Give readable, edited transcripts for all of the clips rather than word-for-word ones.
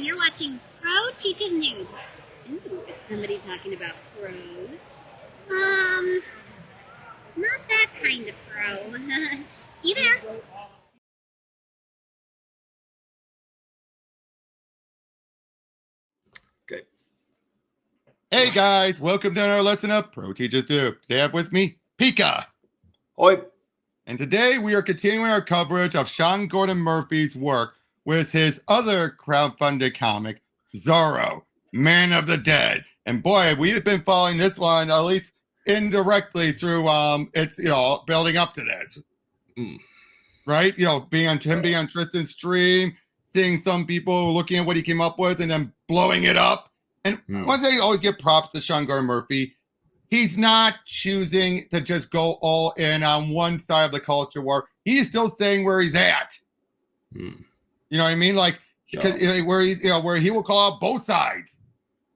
and you're watching Pro Teaches News. Ooh, is somebody talking about pros? Not that kind of pro. See you there. Okay. Hey guys, welcome to our lesson of Pro Teaches News. Today I have with me Pika. Oi. And today we are continuing our coverage of Sean Gordon Murphy's work with his other crowdfunded comic, Zorro, Man of the Dead. And boy, we've been following this one, at least indirectly through it's building up to this. Right? Being on Tristan's stream, seeing some people looking at what he came up with and then blowing it up. And one thing I always give props to Sean Gordon Murphy. He's not choosing to just go all in on one side of the culture war. He's still saying where he's at. You know what I mean? Like, because where he will call out both sides.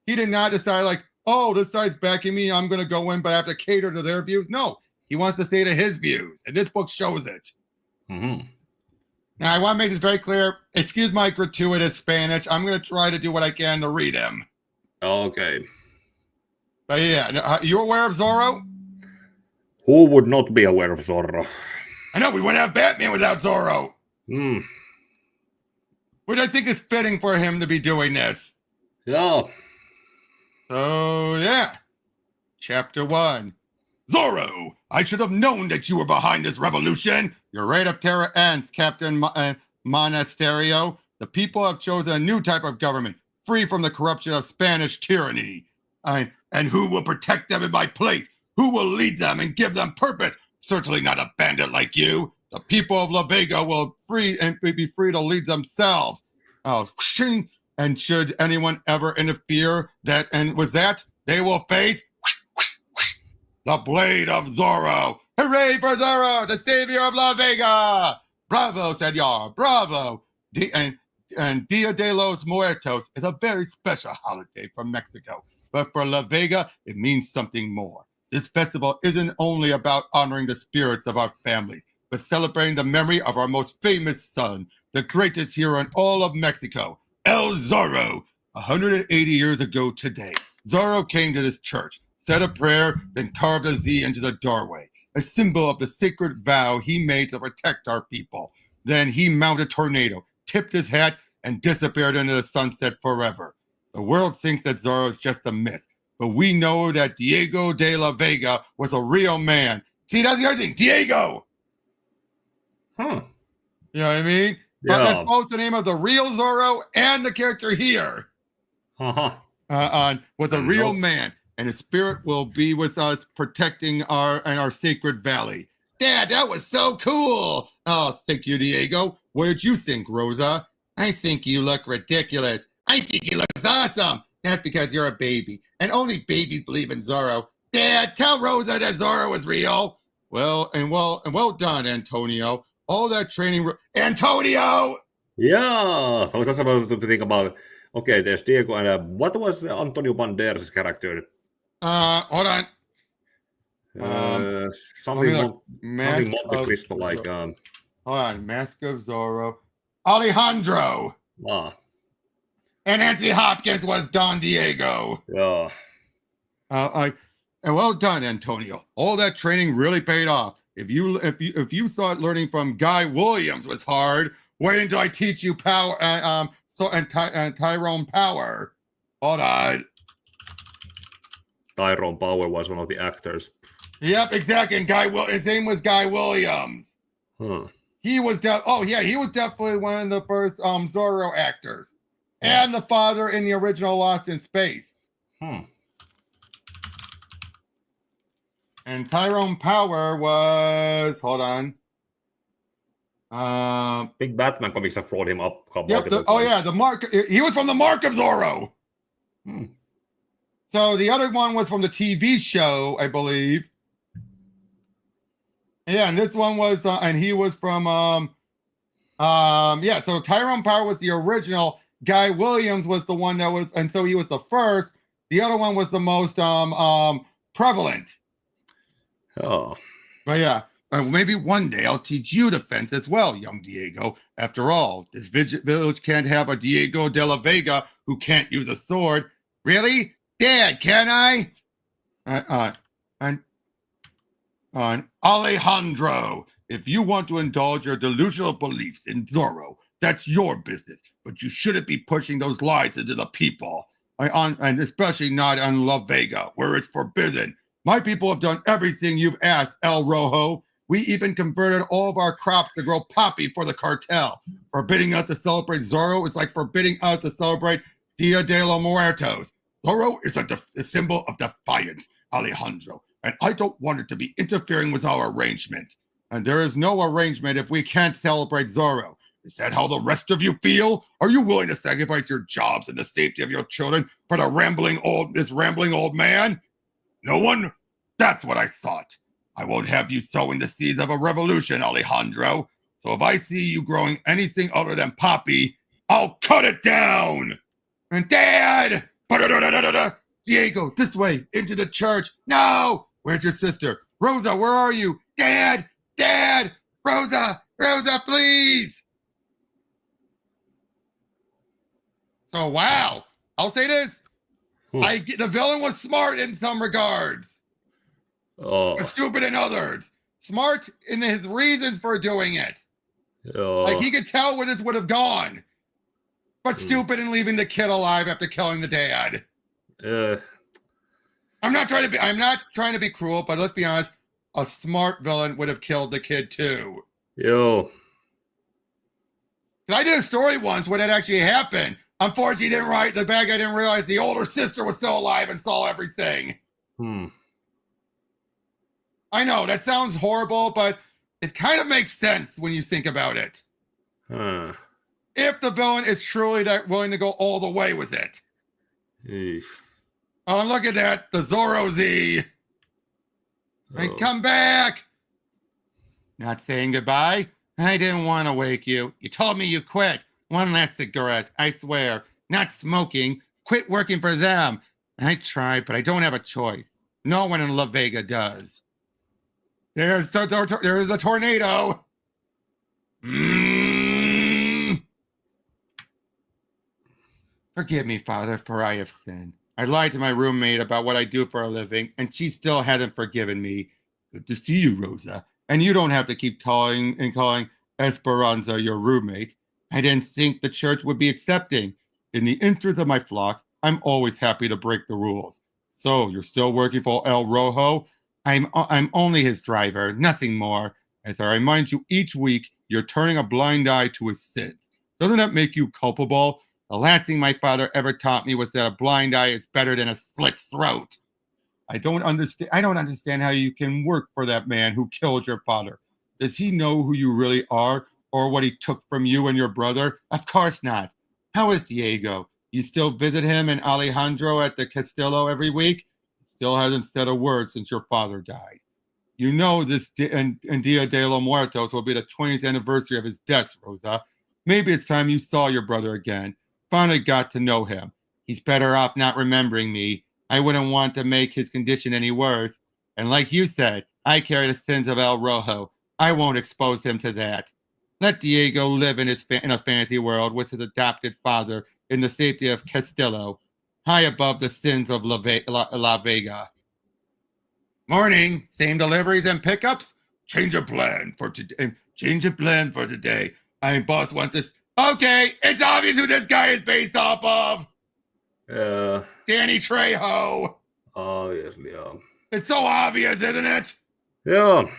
He did not decide like, oh, this side's backing me, I'm going to go in, but I have to cater to their views. No, he wants to say to his views, and this book shows it. Now, I want to make this very clear. Excuse my gratuitous Spanish. I'm going to try to do what I can to read him. Okay. But yeah, you aware of Zorro? Who would not be aware of Zorro? I know, we wouldn't have Batman without Zorro. Which I think is fitting for him to be doing this. Yeah. So, yeah. Chapter 1. Zorro, I should have known that you were behind this revolution. Your reign of terror ends, Captain Monasterio. The people have chosen a new type of government, free from the corruption of Spanish tyranny. And who will protect them in my place? Who will lead them and give them purpose? Certainly not a bandit like you. The people of La Vega will be free to lead themselves. And should anyone ever interfere, with that, they will face the blade of Zorro. Hooray for Zorro, the savior of La Vega! Bravo, senor, bravo. And Dia de los Muertos is a very special holiday from Mexico. But for La Vega, it means something more. This festival isn't only about honoring the spirits of our families, but celebrating the memory of our most famous son, the greatest hero in all of Mexico, El Zorro. 180 years ago today, Zorro came to this church, said a prayer, then carved a Z into the doorway, a symbol of the sacred vow he made to protect our people. Then he mounted a tornado, tipped his hat, and disappeared into the sunset forever. The world thinks that Zorro is just a myth, but we know that Diego de la Vega was a real man. See, that's the other thing, Diego! You know what I mean? Yeah. But that's both the name of the real Zorro and the character here. Was a real man, and his spirit will be with us, protecting our sacred valley. Dad, that was so cool! Oh, thank you, Diego. What did you think, Rosa? I think you look ridiculous. I think he looks awesome. That's because you're a baby, and only babies believe in Zorro. Dad, tell Rosa that Zorro is real. Well done, Antonio. All that training, Antonio. Yeah, I was just about to think about. Okay, there's Diego, and what was Antonio Banderas' character? Hold on. Something Monte Cristo like. Hold on, Mask of Zorro. Alejandro. And Anthony Hopkins was Don Diego. Yeah. And well done, Antonio. All that training really paid off. If you thought learning from Guy Williams was hard, wait until I teach you power. Tyrone Power. Hold on. Tyrone Power was one of the actors. Yep, exactly. And his name was Guy Williams. He was he was definitely one of the first Zorro actors. And the father in the original Lost in Space. And Tyrone Power was, hold on. Big Batman comics have brought him up. The mark. He was from the Mark of Zorro. So the other one was from the TV show, I believe. Yeah, and this one was, and he was from, so Tyrone Power was the original. Guy Williams was the one that was, and so he was the first. The other one was the most prevalent. Oh. But yeah, maybe one day I'll teach you the fence as well, young Diego. After all, this village can't have a Diego de la Vega who can't use a sword. Really? Dad, can I? Alejandro, if you want to indulge your delusional beliefs in Zorro, that's your business. But you shouldn't be pushing those lies into the people. And especially not on La Vega, where it's forbidden. My people have done everything you've asked, El Rojo. We even converted all of our crops to grow poppy for the cartel. Forbidding us to celebrate Zorro is like forbidding us to celebrate Dia de los Muertos. Zorro is a symbol of defiance, Alejandro, and I don't want it to be interfering with our arrangement. And there is no arrangement if we can't celebrate Zorro. Is that how the rest of you feel? Are you willing to sacrifice your jobs and the safety of your children for this rambling old man? No one? That's what I thought. I won't have you sowing the seeds of a revolution, Alejandro. So if I see you growing anything other than poppy, I'll cut it down. And Dad! Diego, this way, into the church. No! Where's your sister? Rosa, where are you? Dad! Dad! Rosa, please! So, wow. I'll say this. The villain was smart in some regards. But stupid in others. Smart in his reasons for doing it. Like, he could tell where this would have gone. But stupid in leaving the kid alive after killing the dad. I'm not trying to be cruel, but let's be honest. A smart villain would have killed the kid too. Yo. I did a story once when it actually happened. Unfortunately, the bad guy didn't realize the older sister was still alive and saw everything. I know, that sounds horrible, but it kind of makes sense when you think about it. If the villain is truly that willing to go all the way with it. Oh, and look at that, the Zorro Z. And come back. Not saying goodbye? I didn't want to wake you. You told me you quit. One last cigarette, I swear. Not smoking. Quit working for them. I tried, but I don't have a choice. No one in La Vega does. There's a tornado. Forgive me, Father, for I have sinned. I lied to my roommate about what I do for a living, and she still hasn't forgiven me. Good to see you, Rosa. And you don't have to keep calling Esperanza your roommate. I didn't think the church would be accepting. In the interest of my flock, I'm always happy to break the rules. So, you're still working for El Rojo? I'm only his driver, nothing more. As I remind you each week, you're turning a blind eye to his sins. Doesn't that make you culpable? The last thing my father ever taught me was that a blind eye is better than a slit throat. I don't understand how you can work for that man who killed your father. Does he know who you really are or what he took from you and your brother? Of course not. How is Diego? You still visit him and Alejandro at the Castillo every week? Still hasn't said a word since your father died. You know this and Dia de los Muertos will be the 20th anniversary of his death, Rosa. Maybe it's time you saw your brother again. Finally got to know him. He's better off not remembering me. I wouldn't want to make his condition any worse. And like you said, I carry the sins of El Rojo. I won't expose him to that. Let Diego live in a fantasy world with his adopted father in the safety of Castillo, high above the sins of La Vega. Morning. Same deliveries and pickups? Change of plan for today. Boss wants this. Okay, it's obvious who this guy is based off of. Danny Trejo. Obviously, yeah. It's so obvious, isn't it? Yeah.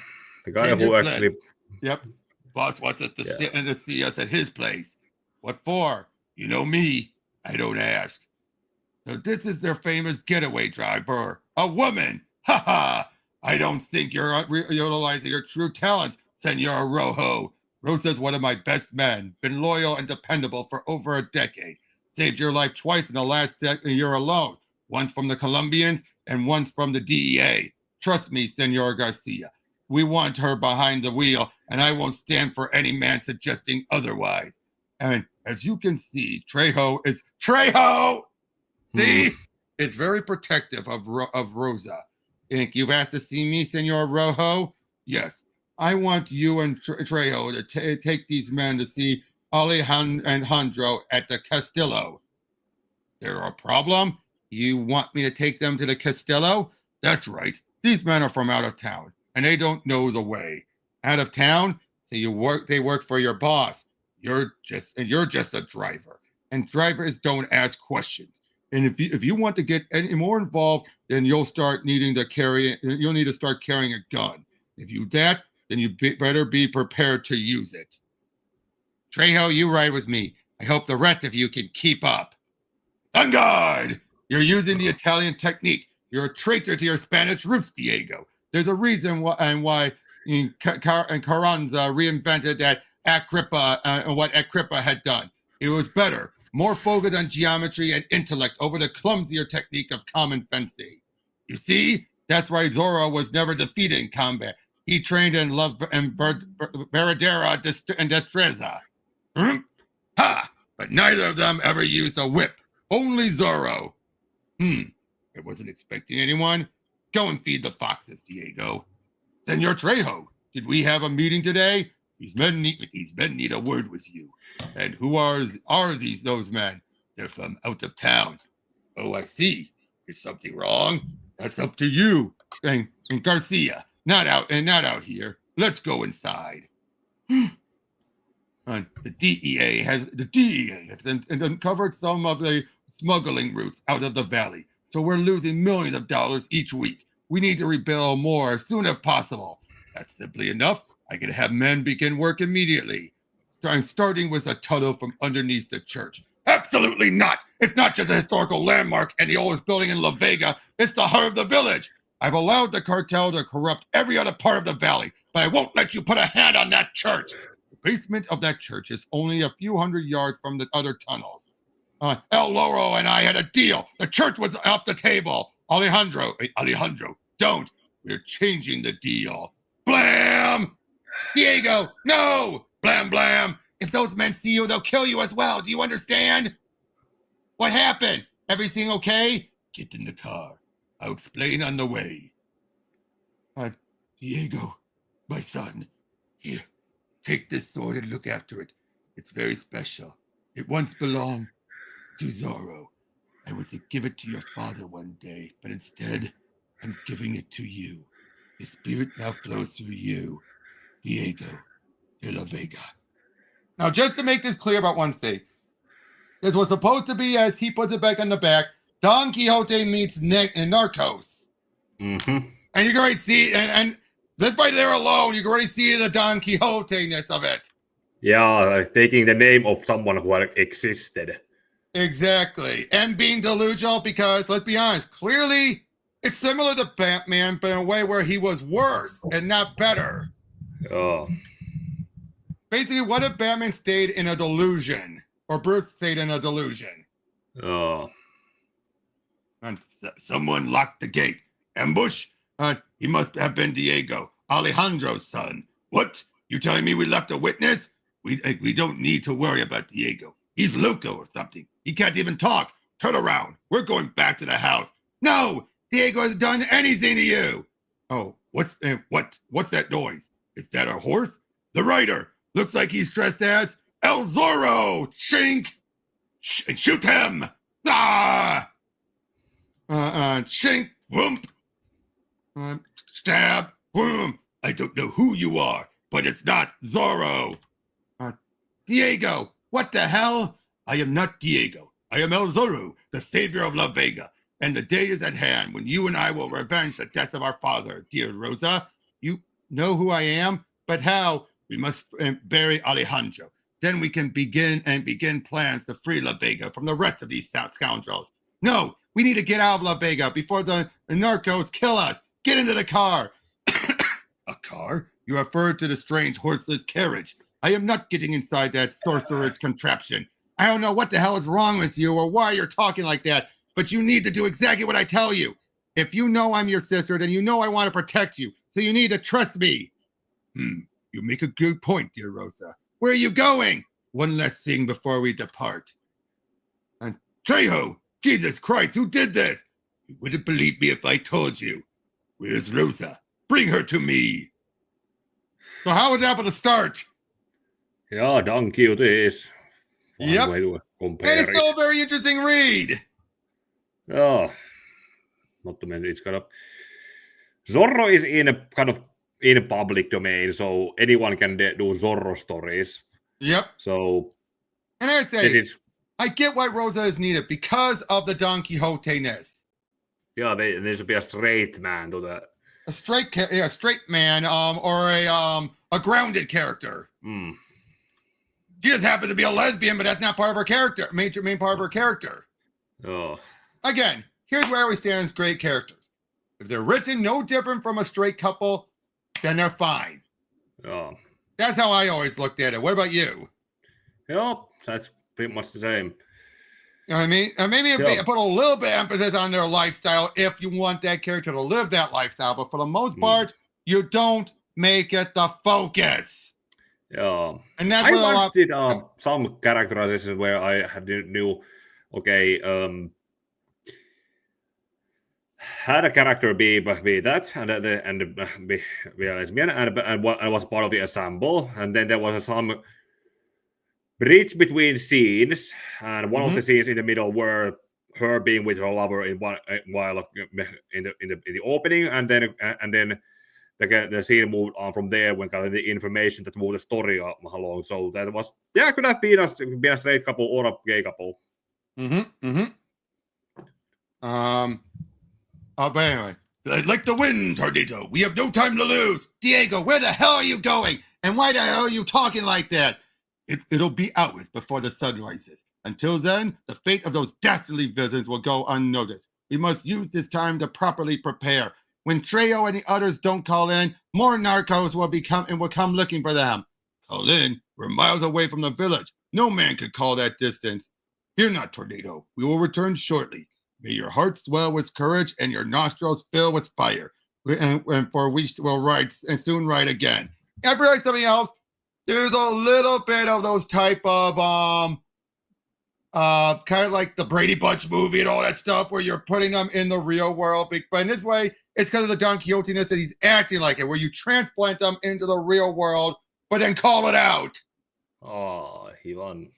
The guy who actually... Yep. Boss wants us to sit and to see us at his place. What for? You know me. I don't ask. So this is their famous getaway driver. A woman. Ha ha. I don't think you're utilizing your true talents, Senor Rojo. Rosa's one of my best men. Been loyal and dependable for over a decade. Saved your life twice in the last year alone. Once from the Colombians and once from the DEA. Trust me, Senor Garcia. We want her behind the wheel, and I won't stand for any man suggesting otherwise. And as you can see, Trejo is Trejo. See, it's very protective of Rosa. Think you've asked to see me, Senor Rojo? Yes. I want you and Trejo to take these men to see Alejandro at the Castillo. There a problem? You want me to take them to the Castillo? That's right. These men are from out of town, and they don't know the way. Out of town? So they work for your boss. You're just a driver. And drivers don't ask questions. And if you want to get any more involved, then you'll need to start carrying a gun. If you do that, then you better be prepared to use it. Trejo, you ride with me. I hope the rest of you can keep up. On guard! You're using the Italian technique. You're a traitor to your Spanish roots, Diego. There's a reason why Carranza reinvented that Agrippa and what Agrippa had done. It was better, more focused on geometry and intellect over the clumsier technique of common fencing. You see, that's why Zorro was never defeated in combat. He trained in Veradera and Destreza. Ha! But neither of them ever used a whip. Only Zorro. I wasn't expecting anyone. Go and feed the foxes, Diego. Senor Trejo, did we have a meeting today? These men need a word with you. And who are those men? They're from out of town. Oh, I see. Is something wrong? That's up to you. And Garcia, not out here. Let's go inside. The DEA has uncovered some of the smuggling routes out of the valley. So we're losing millions of dollars each week. We need to rebuild more as soon as possible. That's simply enough. I can have men begin work immediately. Starting with a tunnel from underneath the church. Absolutely not. It's not just a historical landmark and the oldest building in La Vega. It's the heart of the village. I've allowed the cartel to corrupt every other part of the valley, but I won't let you put a hand on that church. The basement of that church is only a few hundred yards from the other tunnels. El Loro and I had a deal. The church was off the table. Alejandro, don't. We're changing the deal. Blam! Diego, no! Blam, blam. If those men see you, they'll kill you as well. Do you understand? What happened? Everything okay? Get in the car. I'll explain on the way. Diego, my son, here, take this sword and look after it. It's very special. It once belonged to Zorro. I was to give it to your father one day, but instead, I'm giving it to you. The spirit now flows through you, Diego de la Vega. Now, just to make this clear about one thing, this was supposed to be, as he puts it back on the back, Don Quixote meets Narcos. Mm-hmm. And you can already see, and just by there alone, you can already see the Don Quixote-ness of it. Yeah, taking the name of someone who had existed. Exactly. And being delusional because, let's be honest, clearly it's similar to Batman, but in a way where he was worse and not better. Oh. Basically, what if Batman stayed in a delusion? Or Bruce stayed in a delusion? Oh. And someone locked the gate. Ambush? He must have been Diego, Alejandro's son. What? You telling me we left a witness? We don't need to worry about Diego. He's loco or something. He can't even talk. Turn around. We're going back to the house. No! Diego hasn't done anything to you. Oh, what's that noise? Is that a horse? The rider. Looks like he's dressed as El Zorro. Shink! Shoot him! Ah! Shink! Whoomp! Stab! Whoom! I don't know who you are, but it's not Zorro. Diego, what the hell? I am not Diego. I am El Zorro, the savior of La Vega. And the day is at hand when you and I will revenge the death of our father, dear Rosa. You know who I am? But how? We must bury Alejandro. Then we can begin plans to free La Vega from the rest of these scoundrels. No, we need to get out of La Vega before the Narcos kill us. Get into the car. A car? You refer to the strange horseless carriage. I am not getting inside that sorcerer's contraption. I don't know what the hell is wrong with you or why you're talking like that, but you need to do exactly what I tell you. If you know I'm your sister, then you know I want to protect you, so you need to trust me. You make a good point, dear Rosa. Where are you going? One last thing before we depart. And Trejo, Jesus Christ, who did this? You wouldn't believe me if I told you. Where's Rosa? Bring her to me. So how was that for the start? Yeah, Don Quixote is one Yep. way to compare And it's it. still a very interesting read. Yeah, not to mention it's kind of Zorro is in a kind of in public domain, so anyone can do Zorro stories. Yep. So, and I say, this is, I get why Rosa is needed because of the Don Quixote-ness. Yeah, there should be a straight man to the a straight man, or a grounded character. She just happens to be a lesbian, but that's not part of her character. Main part of her character. Oh. Again, here's where I always stand as great characters. If they're written no different from a straight couple, then they're fine. Yeah. That's how I always looked at it. What about you? Yeah, that's pretty much the same. You know what I mean? Maybe put a little bit of emphasis on their lifestyle if you want that character to live that lifestyle, but for the most part, you don't make it the focus. Yeah. And that's I once did some characterization where I knew, okay, had a character be that and be lesbian and was part of the ensemble, and then there was some bridge between scenes, and one of the scenes in the middle were her being with her lover in the opening, and then the scene moved on from there when kind of the information that moved the story along. So that was could have been a straight couple or a gay couple. But anyway, like the wind, Tardito. We have no time to lose. Diego, where the hell are you going? And why the hell are you talking like that? It'll be hours before the sun rises. Until then, the fate of those dastardly villains will go unnoticed. We must use this time to properly prepare. When Trejo and the others don't call in, more narcos will come looking for them. Call in? We're miles away from the village. No man could call that distance. Fear not, Tornado. We will return shortly. May your heart swell with courage and your nostrils fill with fire. And for we will ride and soon ride again. If you write something else, there's a little bit of those type of kind of like the Brady Bunch movie and all that stuff where you're putting them in the real world. But in this way, it's because of the Don Quixote-ness that he's acting like it, where you transplant them into the real world, but then call it out. Oh, he won.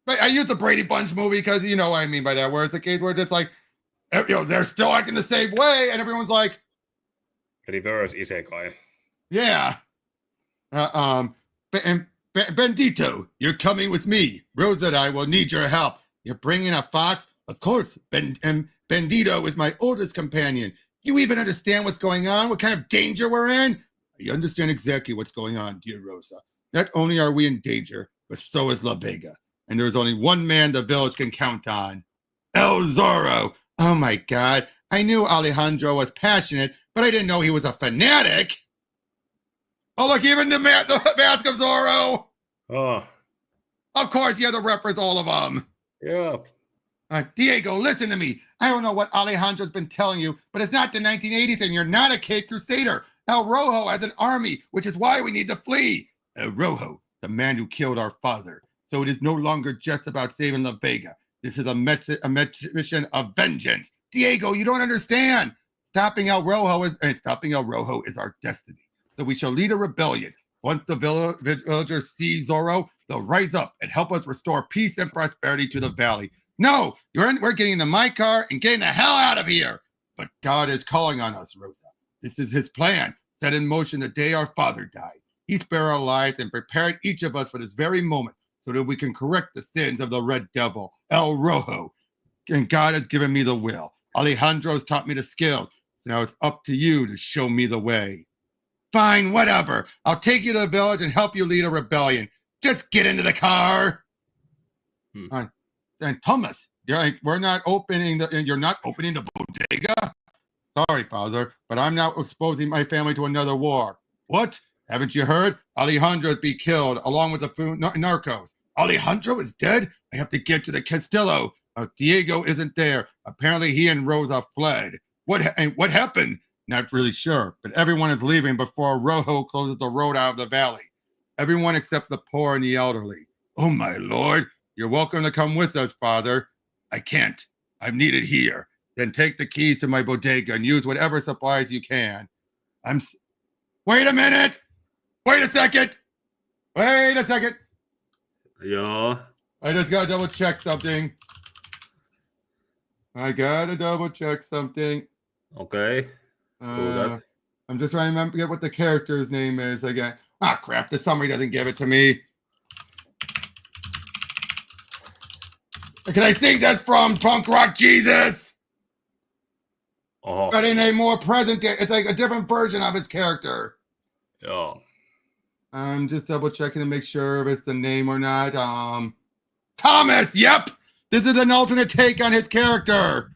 But I use the Brady Bunch movie because you know what I mean by that, where it's a case where it's like, they're still acting the same way, and everyone's like, reverse isekai. Yeah. Bendito, you're coming with me. Rosa and I will need your help. You're bringing a fox? Of course. Bendito is my oldest companion. Do you even understand what's going on? What kind of danger we're in? I understand exactly what's going on, dear Rosa. Not only are we in danger, but so is La Vega. And there's only one man the village can count on. El Zorro. Oh my God. I knew Alejandro was passionate, but I didn't know he was a fanatic. Oh, look, even the Mask of Zorro. Oh. Of course, you have to reference all of them. Yeah. Diego, listen to me. I don't know what Alejandro's been telling you, but it's not the 1980s and you're not a Cape Crusader. El Rojo has an army, which is why we need to flee. El Rojo, the man who killed our father. So it is no longer just about saving La Vega. This is a mission of vengeance. Diego, you don't understand. Stopping El Rojo is our destiny. So we shall lead a rebellion. Once the villagers see Zorro, they'll rise up and help us restore peace and prosperity to the valley. No, we're getting into my car and getting the hell out of here. But God is calling on us, Rosa. This is his plan, set in motion the day our father died. He spared our lives and prepared each of us for this very moment so that we can correct the sins of the Red Devil, El Rojo. And God has given me the will. Alejandro's taught me the skills. So now it's up to you to show me the way. Fine, whatever. I'll take you to the village and help you lead a rebellion. Just get into the car. And Thomas, you're not opening the bodega. Sorry, Father, but I'm now exposing my family to another war. What? Haven't you heard? Alejandro's be killed along with the narcos. Alejandro is dead? I have to get to the Castillo. Diego isn't there. Apparently he and Rosa fled. What happened? Not really sure, but everyone is leaving before Rojo closes the road out of the valley. Everyone except the poor and the elderly. Oh, my Lord. You're welcome to come with us, Father. I can't. I'm needed here. Then take the keys to my bodega and use whatever supplies you can. Wait a minute. Wait a second. Ja. I just gotta double check something. Okay. Do that. I'm just trying to remember what the character's name is again. Ah, crap. The summary doesn't give it to me. Can I sing that from Punk Rock Jesus? Oh. But in a more present day, it's like a different version of his character. Yeah. I'm just double checking to make sure if it's the name or not. Thomas, yep. This is an alternate take on his character.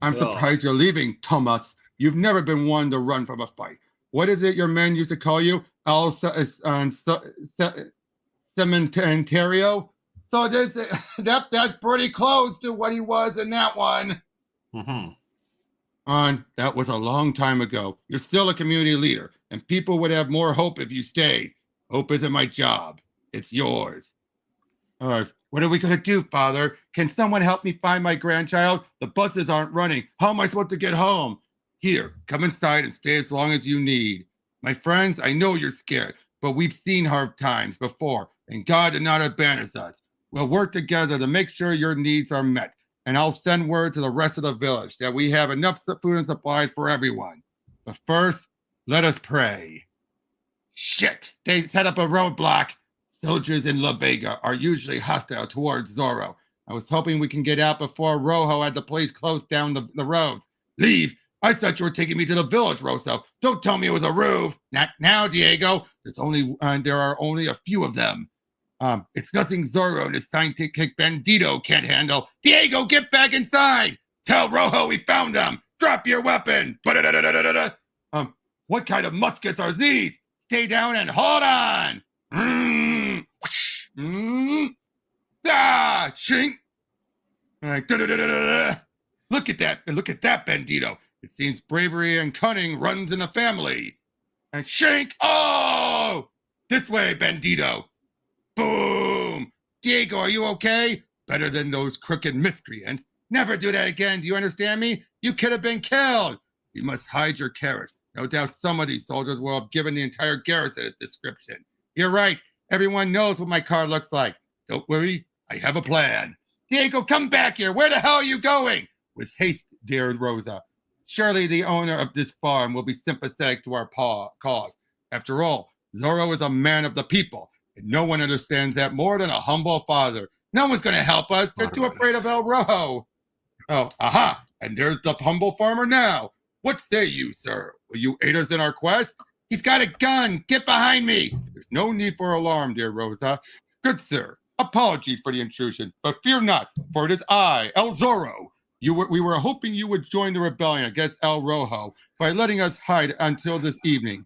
I'm surprised you're leaving, Thomas. You've never been one to run from a fight. What is it your men used to call you? El Cementerio? So that's pretty close to what he was in that one. Mm-hmm. That was a long time ago. You're still a community leader, and people would have more hope if you stayed. Hope isn't my job. It's yours. What are we going to do, Father? Can someone help me find my grandchild? The buses aren't running. How am I supposed to get home? Here, come inside and stay as long as you need. My friends, I know you're scared, but we've seen hard times before, and God did not abandon us. We'll work together to make sure your needs are met, and I'll send word to the rest of the village that we have enough food and supplies for everyone. But first, let us pray. Shit, they set up a roadblock. Soldiers in La Vega are usually hostile towards Zorro. I was hoping we can get out before Rojo had the police close down the roads. Leave. I thought you were taking me to the village, Rosso. Don't tell me it was a roof. Not now, Diego. There are only a few of them. It's nothing Zorro and his scientific bandito can't handle. Diego, get back inside. Tell Rojo we found them. Drop your weapon. What kind of muskets are these? Stay down and hold on. Shink. All right. Look at that. Look at that, bandito. It seems bravery and cunning runs in the family. And shink. Oh! This way, bandito. Boom. Diego, are you okay? Better than those crooked miscreants. Never do that again. Do you understand me? You could have been killed. You must hide your carriage. No doubt some of these soldiers will have given the entire garrison a description. You're right. Everyone knows what my car looks like. Don't worry. I have a plan. Diego, come back here. Where the hell are you going? With haste, dear Rosa. Surely the owner of this farm will be sympathetic to our cause. After all, Zorro is a man of the people, and no one understands that more than a humble father. No one's going to help us. They're too afraid of El Rojo. Oh, aha. And there's the humble farmer now. What say you, sir? Will you aid us in our quest? He's got a gun. Get behind me. There's no need for alarm, dear Rosa. Good sir. Apologies for the intrusion, but fear not, for it is I, El Zorro. We were hoping you would join the rebellion against El Rojo by letting us hide until this evening.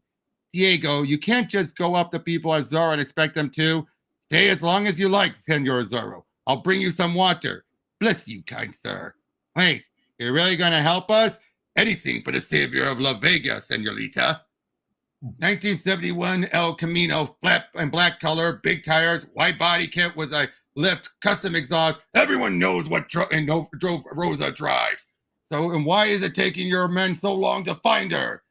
Diego, you can't just go up to people as Zorro and expect them to. Stay as long as you like, Senor Zorro. I'll bring you some water. Bless you, kind sir. Wait, you're really going to help us? Anything for the savior of La Vega, senorita. 1971 El Camino, flat and black color, big tires, white body kit with a lift, custom exhaust. Everyone knows what drove Rosa drives. So, and why is it taking your men so long to find her?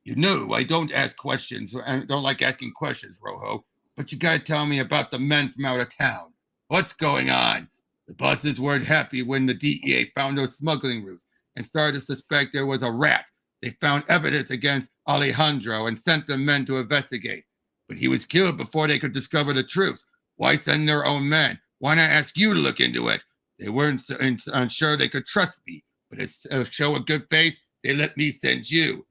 You know, I don't ask questions. I don't like asking questions, Rojo. But you gotta tell me about the men from out of town. What's going on? The bosses weren't happy when the DEA found those smuggling routes and started to suspect there was a rat. They found evidence against Alejandro and sent the men to investigate. But he was killed before they could discover the truth. Why send their own men? Why not ask you to look into it? They weren't unsure they could trust me, but to show a good face, they let me send you.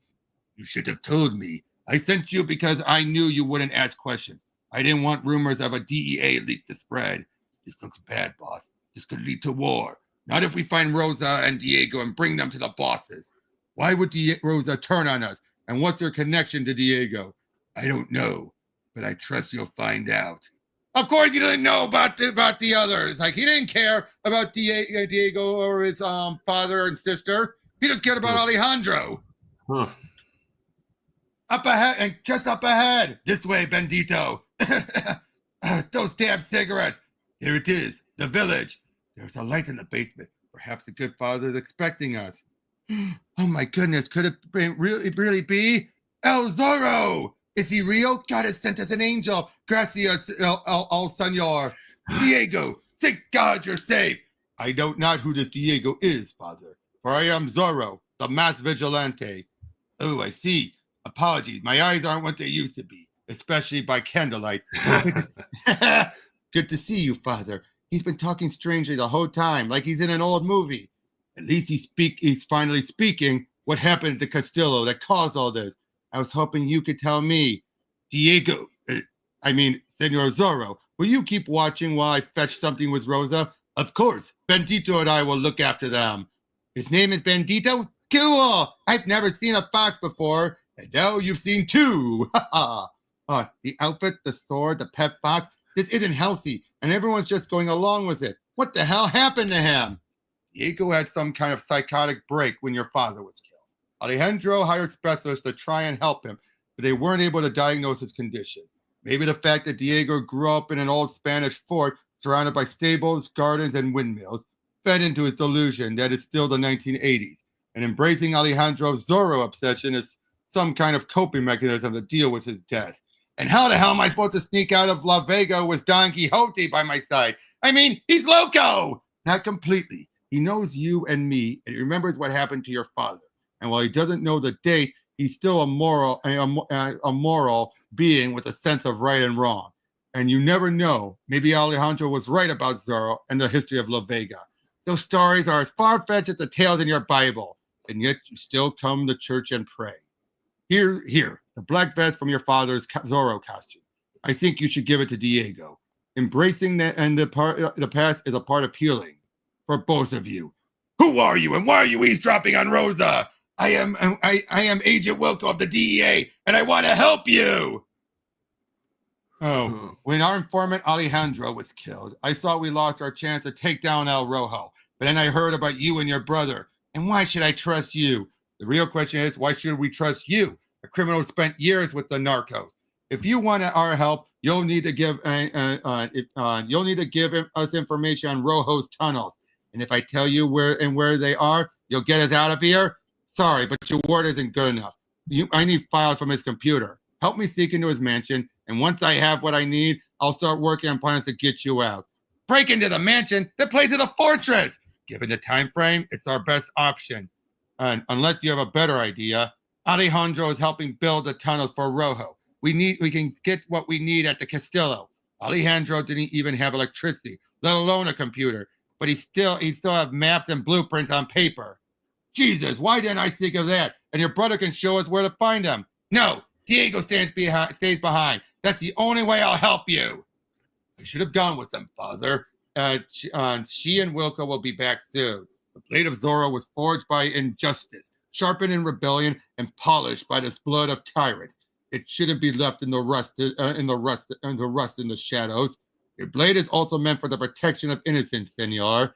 You should have told me. I sent you because I knew you wouldn't ask questions. I didn't want rumors of a DEA leak to spread. This looks bad, boss. This could lead to war. Not if we find Rosa and Diego and bring them to the bosses. Why would Rosa turn on us? And what's her connection to Diego? I don't know, but I trust you'll find out. Of course, you didn't know about the others. Like, he didn't care about Diego or his father and sister. He just cared about Alejandro. Huh. Up ahead, and just up ahead. This way, Bendito. Those damn cigarettes. There it is, the village. There's a light in the basement. Perhaps the good father is expecting us. Oh my goodness, could it really be El Zorro? Is he real? God has sent us an angel. Gracias, el Señor. Diego, thank God you're safe. I know not who this Diego is, Father, for I am Zorro, the masked vigilante. Oh, I see. Apologies, my eyes aren't what they used to be, especially by candlelight. Good to see you, Father. He's been talking strangely the whole time, like he's in an old movie. At least he's finally speaking. What happened at the Castillo that caused all this? I was hoping you could tell me. Diego, Senor Zorro, will you keep watching while I fetch something with Rosa? Of course. Bandito and I will look after them. His name is Bandito? Cool. I've never seen a fox before, and now you've seen two. The outfit, the sword, the pet fox. This isn't healthy, and everyone's just going along with it. What the hell happened to him? Diego had some kind of psychotic break when your father was killed. Alejandro hired specialists to try and help him, but they weren't able to diagnose his condition. Maybe the fact that Diego grew up in an old Spanish fort surrounded by stables, gardens, and windmills fed into his delusion that it's still the 1980s, and embracing Alejandro's Zorro obsession is some kind of coping mechanism to deal with his death. And how the hell am I supposed to sneak out of La Vega with Don Quixote by my side? I mean, he's loco! Not completely. He knows you and me, and he remembers what happened to your father. And while he doesn't know the date, he's still a moral being with a sense of right and wrong. And you never know. Maybe Alejandro was right about Zorro and the history of La Vega. Those stories are as far-fetched as the tales in your Bible, and yet you still come to church and pray. Here, the black vest from your father's Zorro costume. I think you should give it to Diego. Embracing the past is a part of healing for both of you. Who are you, and why are you eavesdropping on Rosa? I am Agent Wilco of the DEA, and I want to help you. Oh, when our informant Alejandro was killed, I thought we lost our chance to take down El Rojo. But then I heard about you and your brother. And why should I trust you? The real question is, why should we trust you? A criminal who spent years with the Narcos. If you want our help, you'll need to give us information on Rojo's tunnels. And if I tell you where they are, you'll get us out of here. Sorry, but your word isn't good enough. I need files from his computer. Help me sneak into his mansion, and once I have what I need, I'll start working on plans to get you out. Break into the mansion? The place is a fortress. Given the time frame, it's our best option. And unless you have a better idea, Alejandro is helping build the tunnels for Rojo. We can get what we need at the Castillo. Alejandro didn't even have electricity, let alone a computer, but he still have maps and blueprints on paper. Jesus, why didn't I think of that? And your brother can show us where to find them. No, Diego stays behind. That's the only way I'll help you. I should have gone with them, Father. She and Wilco will be back soon. The blade of Zorro was forged by injustice, sharpened in rebellion, and polished by the blood of tyrants. It shouldn't be left in the rust in the shadows. Your blade is also meant for the protection of innocence, Senor.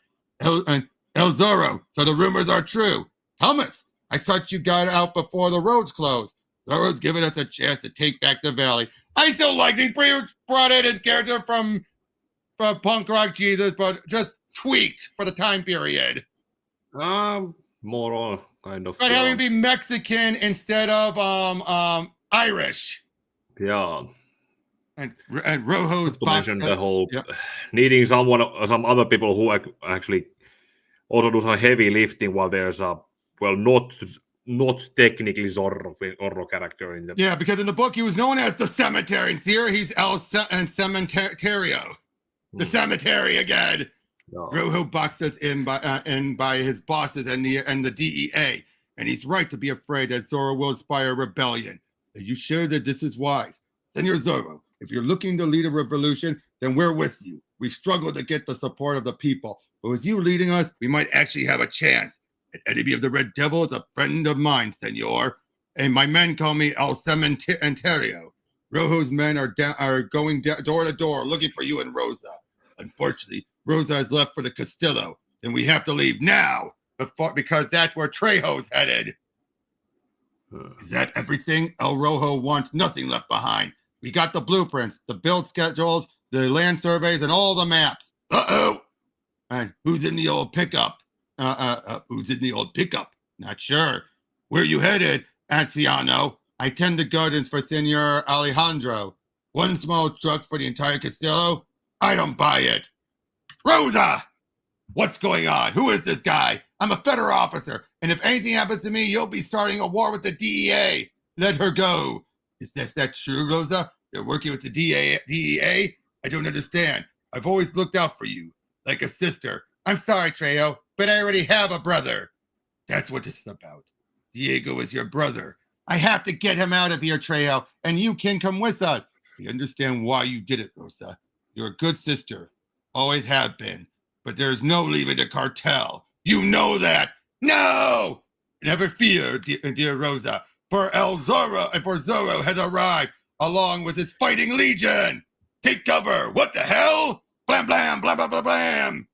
El Zorro, so the rumors are true. Thomas, I thought you got out before the roads closed. Zorro's given us a chance to take back the valley. I still like these brought in his character from Punk Rock Jesus, but just tweaked for the time period. More or kind of. But having be Mexican instead of Irish. Yeah. And Rojo's to mention the whole needing some other people who actually also do some heavy lifting while there's a not technically Zorro character in the because in the book he was known as the Cemetery, and here he's El Cementerio, the cemetery again. No. Rojo boxed us in by his bosses and the DEA, and he's right to be afraid that Zorro will inspire rebellion. Are you sure that this is wise, Senor Zorro? If you're looking to lead a revolution, then we're with you. We struggle to get the support of the people, but with you leading us, we might actually have a chance. An enemy of the Red Devil is a friend of mine, Senor, and my men call me El Cementerio. Rojo's men are going door to door looking for you and Rosa. Unfortunately, Rosa has left for the Castillo, and we have to leave now because that's where Trejo's headed. Is that everything? El Rojo wants nothing left behind. We got the blueprints, the build schedules, the land surveys, and all the maps. Uh-oh! And who's in the old pickup? Who's in the old pickup? Not sure. Where you headed, Anciano? I tend the gardens for Senor Alejandro. One small truck for the entire Castillo? I don't buy it. Rosa! What's going on? Who is this guy? I'm a federal officer, and if anything happens to me, you'll be starting a war with the DEA. Let her go. Is that true, Rosa? You're working with the DEA? I don't understand. I've always looked out for you, like a sister. I'm sorry, Trejo, but I already have a brother. That's what this is about. Diego is your brother. I have to get him out of here, Trejo, and you can come with us. I understand why you did it, Rosa. You're a good sister. Always have been. But there's no leaving the cartel. You know that. No! Never fear, dear Rosa, for Zorro has arrived along with his fighting legion. Take cover. What the hell? Blam, blam, blam, blam, blam,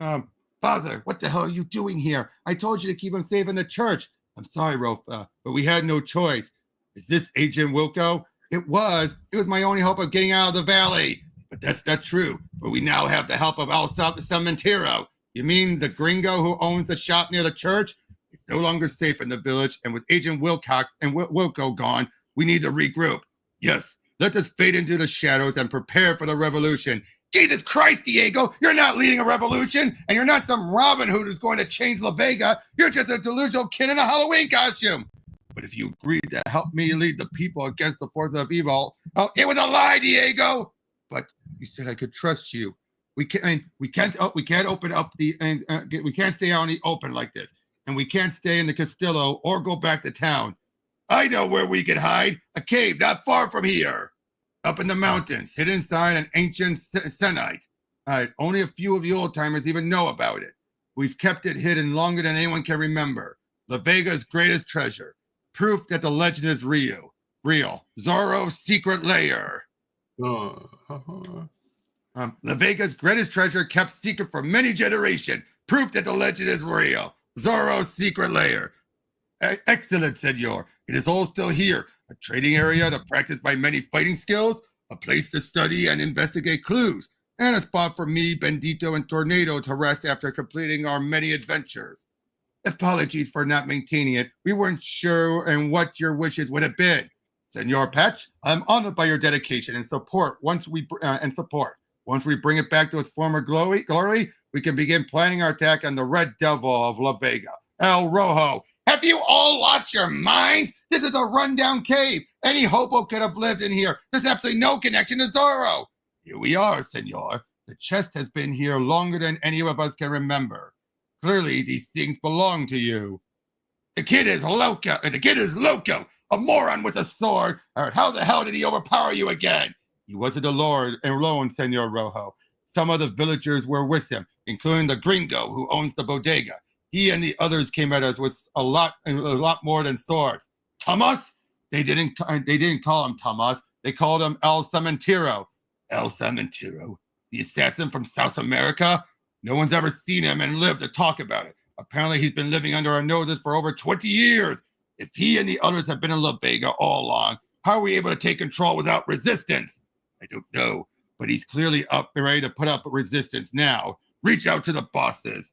blam. Father, what the hell are you doing here? I told you to keep him safe in the church. I'm sorry, Rosa, but we had no choice. Is this Agent Wilco? It was my only hope of getting out of the valley. But that's not true, for we now have the help of El Cementero. You mean the gringo who owns the shop near the church? It's no longer safe in the village, and with Agent Wilcox and Wilco gone, we need to regroup. Yes, let us fade into the shadows and prepare for the revolution. Jesus Christ, Diego, you're not leading a revolution, and you're not some Robin Hood who's going to change La Vega. You're just a delusional kid in a Halloween costume. But if you agreed to help me lead the people against the forces of evil, it was a lie, Diego. But you said I could trust you. We can't open up we can't stay out in the open like this, and we can't stay in the Castillo or go back to town. I know where we could hide. A cave not far from here, up in the mountains, hidden inside an ancient cenite. Only a few of the old timers even know about it. We've kept it hidden longer than anyone can remember. La Vega's greatest treasure, proof that the legend is real. Zorro's secret lair. La Vega's greatest treasure kept secret for many generations. Proof that the legend is real. Zorro's secret lair. Excellent, senor. It is all still here. A trading area to practice my many fighting skills, a place to study and investigate clues, and a spot for me, Bendito, and Tornado to rest after completing our many adventures. Apologies for not maintaining it. We weren't sure and what your wishes would have been. Senor Patch, I'm honored by your dedication and support. Once we bring it back to its former glory, we can begin planning our attack on the Red Devil of La Vega, El Rojo. Have you all lost your minds? This is a rundown cave. Any hobo could have lived in here. There's absolutely no connection to Zorro. Here we are, senor. The chest has been here longer than any of us can remember. Clearly, these things belong to you. The kid is loco. A moron with a sword. How the hell did he overpower you again? He wasn't alone, Senor Rojo. Some of the villagers were with him, including the gringo who owns the bodega. He and the others came at us with a lot more than swords. Tomas? They didn't call him Tomas. They called him El Cementero. El Cementero? The assassin from South America? No one's ever seen him and lived to talk about it. Apparently he's been living under our noses for over 20 years. If he and the others have been in La Vega all along, how are we able to take control without resistance? I don't know, but he's clearly up and ready to put up resistance now. Reach out to the bosses.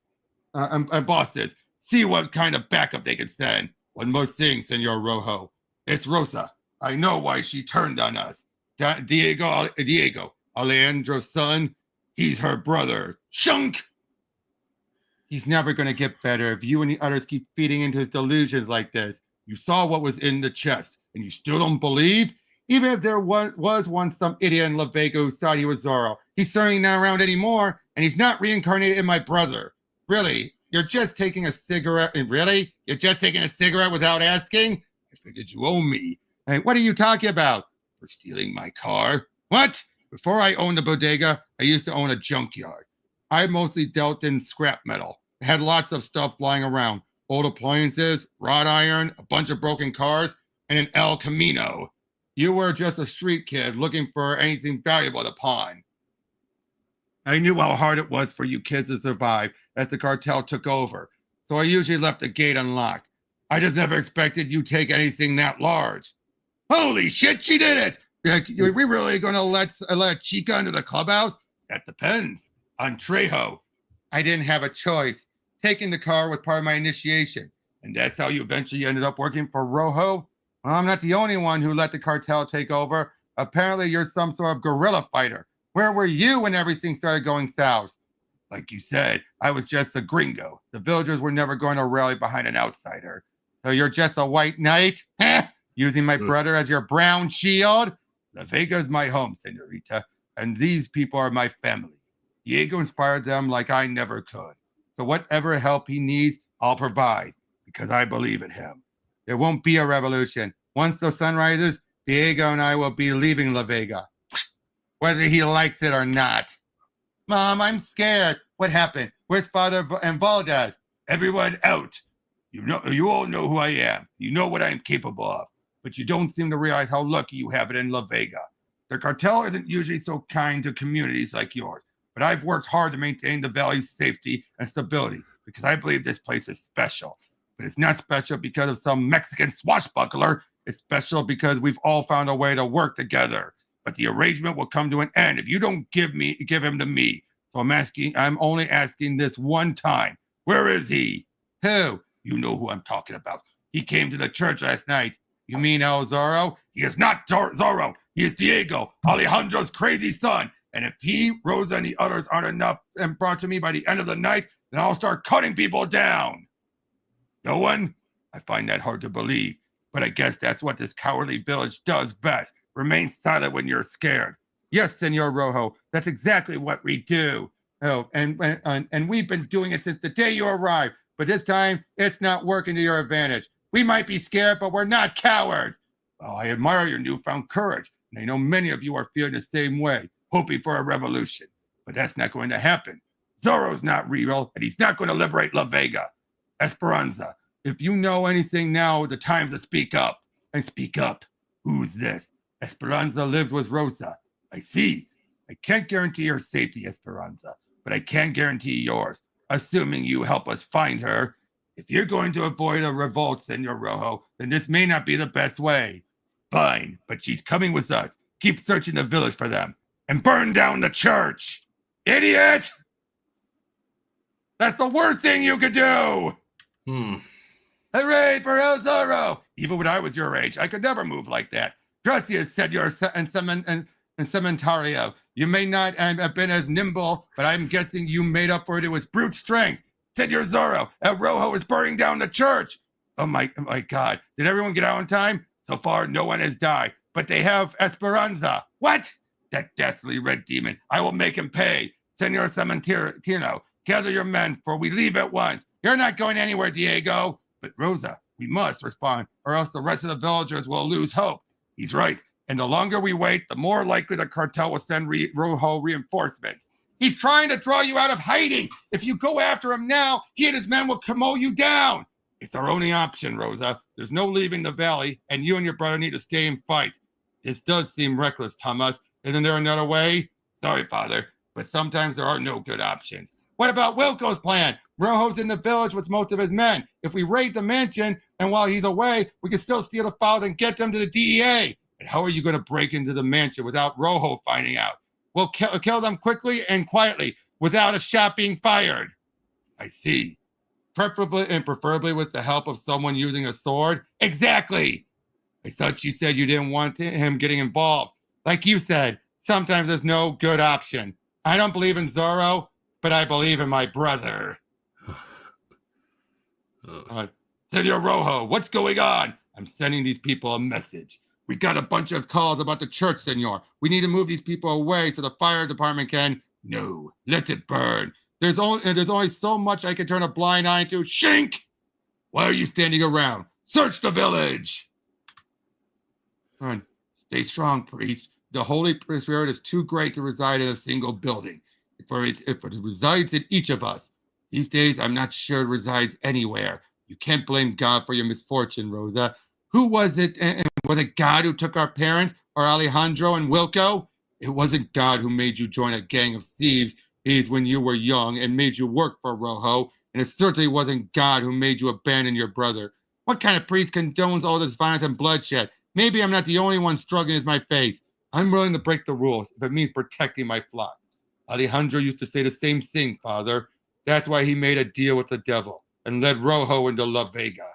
Bosses, see what kind of backup they can send. One more thing, Senor Rojo. It's Rosa. I know why she turned on us. Diego, Alejandro's son, he's her brother. Shunk! He's never going to get better if you and the others keep feeding into his delusions like this. You saw what was in the chest, and you still don't believe? Even if there was once some idiot in La Vega who thought he was Zorro, he's certainly not around anymore, and he's not reincarnated in my brother. Really? You're just taking a cigarette? Really? You're just taking a cigarette without asking? I figured you owe me. Hey, what are you talking about? For stealing my car? What? Before I owned the bodega, I used to own a junkyard. I mostly dealt in scrap metal. I had lots of stuff lying around. Old appliances, wrought iron, a bunch of broken cars, and an El Camino. You were just a street kid looking for anything valuable to pawn. I knew how hard it was for you kids to survive as the cartel took over, so I usually left the gate unlocked. I just never expected you to take anything that large. Holy shit, she did it! Are we really going to let Chica into the clubhouse? That depends on Trejo. I didn't have a choice. Taking the car was part of my initiation, and that's how you eventually ended up working for Rojo? Well, I'm not the only one who let the cartel take over. Apparently, you're some sort of guerrilla fighter. Where were you when everything started going south? Like you said, I was just a gringo. The villagers were never going to rally behind an outsider. So you're just a white knight? Using my brother as your brown shield? La Vega's my home, senorita, and these people are my family. Diego inspired them like I never could. So whatever help he needs, I'll provide, because I believe in him. There won't be a revolution. Once the sun rises, Diego and I will be leaving La Vega, whether he likes it or not. Mom, I'm scared. What happened? Where's Father and Valdez? Everyone out. You all know who I am. You know what I am capable of. But you don't seem to realize how lucky you have it in La Vega. The cartel isn't usually so kind to communities like yours, but I've worked hard to maintain the valley's safety and stability because I believe this place is special. But it's not special because of some Mexican swashbuckler. It's special because we've all found a way to work together. But the arrangement will come to an end if you don't give him to me. So I'm only asking this one time. Where is he? Who? You know who I'm talking about. He came to the church last night. You mean El Zorro? He is not Zorro. He is Diego, Alejandro's crazy son. And if he, Rosa, and the others aren't enough and brought to me by the end of the night, then I'll start cutting people down. No one? I find that hard to believe. But I guess that's what this cowardly village does best. Remain silent when you're scared. Yes, Senor Rojo, that's exactly what we do. Oh, and we've been doing it since the day you arrived. But this time, it's not working to your advantage. We might be scared, but we're not cowards. Oh, I admire your newfound courage, and I know many of you are feeling the same way, hoping for a revolution. But that's not going to happen. Zorro's not real, and he's not going to liberate La Vega. Esperanza, if you know anything now, the time's to speak up. And speak up. Who's this? Esperanza lives with Rosa. I see. I can't guarantee her safety, Esperanza, but I can guarantee yours, assuming you help us find her. If you're going to avoid a revolt, Senor Rojo, then this may not be the best way. Fine, but she's coming with us. Keep searching the village for them. And burn down the church! Idiot! That's the worst thing you could do! Hooray for El Zorro! Even when I was your age, I could never move like that. Gracias, Senor and Cementario. You may not have been as nimble, but I'm guessing you made up for it with brute strength. Senor Zorro, El Rojo is burning down the church. Oh my God. Did everyone get out on time? So far, no one has died, but they have Esperanza. What? That deathly red demon. I will make him pay. Senor Cementino, gather your men, for we leave at once. You're not going anywhere, Diego. But Rosa, we must respond, or else the rest of the villagers will lose hope. He's right. And the longer we wait, the more likely the cartel will send Rojo reinforcements. He's trying to draw you out of hiding. If you go after him now, he and his men will mow you down. It's our only option, Rosa. There's no leaving the valley, and you and your brother need to stay and fight. This does seem reckless, Thomas. Isn't there another way? Sorry, Father, but sometimes there are no good options. What about Wilco's plan? Rojo's in the village with most of his men. If we raid the mansion, and while he's away, we can still steal the files and get them to the DEA. And how are you going to break into the mansion without Rojo finding out? We'll kill them quickly and quietly, without a shot being fired. I see. Preferably with the help of someone using a sword. Exactly. I thought you said you didn't want him getting involved. Like you said, sometimes there's no good option. I don't believe in Zorro, but I believe in my brother. Senor Rojo, what's going on? I'm sending these people a message. We got a bunch of calls about the church, senor. We need to move these people away so the fire department can... No, let it burn. There's only so much I can turn a blind eye to. Shink! Why are you standing around? Search the village! Run. Stay strong, priest. The Holy Spirit is too great to reside in a single building. If it resides in each of us. These days, I'm not sure it resides anywhere. You can't blame God for your misfortune, Rosa. Who was it? And was it God who took our parents, or Alejandro and Wilco? It wasn't God who made you join a gang of thieves when you were young and made you work for Rojo, and it certainly wasn't God who made you abandon your brother. What kind of priest condones all this violence and bloodshed? Maybe I'm not the only one struggling with my faith. I'm willing to break the rules if it means protecting my flock. Alejandro used to say the same thing, Father. That's why he made a deal with the devil and led Rojo into La Vega.